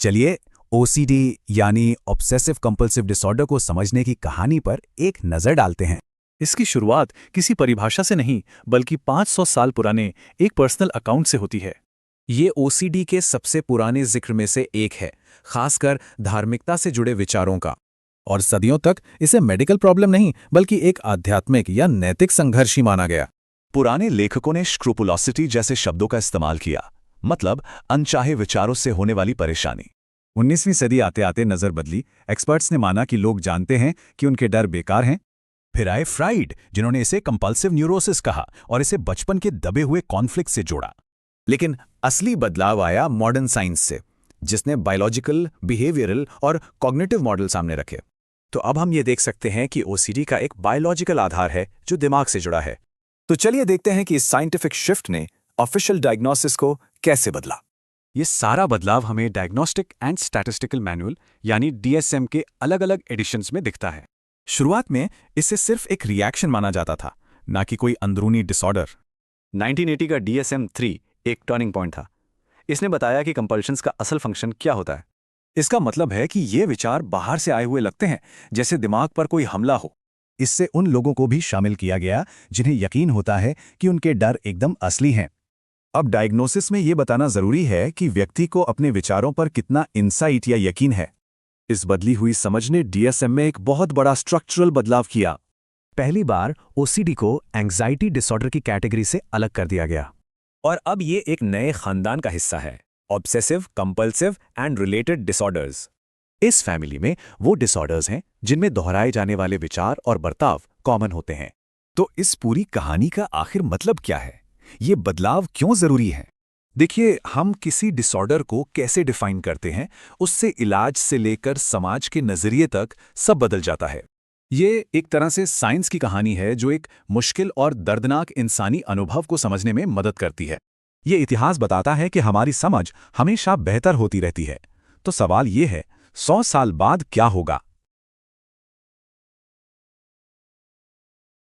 चलिए ओसीडी यानी obsessive compulsive disorder को समझने की कहानी पर एक नज़र डालते हैं। इसकी शुरुआत किसी परिभाषा से नहीं बल्कि 500 साल पुराने एक पर्सनल अकाउंट से होती है। ये ओसीडी के सबसे पुराने जिक्र में से एक है, खासकर धार्मिकता से जुड़े विचारों का। और सदियों तक इसे मेडिकल प्रॉब्लम नहीं बल्कि एक आध्यात्मिक या नैतिक संघर्ष ही माना गया। पुराने लेखकों ने स्क्रूपुलोसिटी जैसे शब्दों का इस्तेमाल किया, मतलब अनचाहे विचारों से होने वाली परेशानी। 19वीं सदी आते आते नज़र बदली। एक्सपर्ट्स ने माना कि लोग जानते हैं कि उनके डर बेकार हैं। फिर आए फ्राइड, जिन्होंने इसे कंपल्सिव न्यूरोसिस कहा और इसे बचपन के दबे हुए कॉन्फ्लिक्ट से जोड़ा। लेकिन असली बदलाव आया मॉडर्न साइंस से, जिसने बायोलॉजिकल, बिहेवियरल और कॉग्निटिव मॉडल सामने रखे। तो अब हम ये देख सकते हैं कि ओसीडी का एक बायोलॉजिकल आधार है जो दिमाग से जुड़ा है। तो चलिए देखते हैं कि इस साइंटिफिक शिफ्ट ने ऑफिशियल डायग्नोसिस को कैसे बदला। ये सारा बदलाव हमें डायग्नोस्टिक एंड स्टैटिस्टिकल मैनुअल यानी डीएसएम के अलग अलग एडिशंस में दिखता है। शुरुआत में इसे सिर्फ एक रिएक्शन माना जाता था, ना कि कोई अंदरूनी डिसऑर्डर। 1980 का DSM-3 एक टर्निंग पॉइंट था। इसने बताया कि कंपल्शंस का असल फंक्शन क्या होता है। इसका मतलब है कि ये विचार बाहर से आए हुए लगते हैं, जैसे दिमाग पर कोई हमला हो। इससे उन लोगों को भी शामिल किया गया जिन्हें यकीन होता है कि उनके डर एकदम असली हैं। अब डायग्नोसिस में ये बताना जरूरी है कि व्यक्ति को अपने विचारों पर कितना इंसाइट या यकीन है। इस बदली हुई समझ ने डीएसएम में एक बहुत बड़ा स्ट्रक्चरल बदलाव किया। पहली बार ओसीडी को एंग्जाइटी डिसऑर्डर की कैटेगरी से अलग कर दिया गया और अब ये एक नए खानदान का हिस्सा है, obsessive compulsive and related disorders. इस फैमिली में वो डिसऑर्डर्स हैं जिनमें दोहराए जाने वाले विचार और बर्ताव कॉमन होते हैं। तो इस पूरी कहानी का आखिर मतलब क्या है? ये बदलाव क्यों जरूरी है? देखिए, हम किसी डिसऑर्डर को कैसे डिफाइन करते हैं, उससे इलाज से लेकर समाज के नजरिए तक सब बदल जाता है। ये एक तरह से साइंस की कहानी है जो एक मुश्किल और दर्दनाक इंसानी अनुभव को समझने में मदद करती है। ये इतिहास बताता है कि हमारी समझ हमेशा बेहतर होती रहती है। तो सवाल ये है, 100 साल बाद क्या होगा?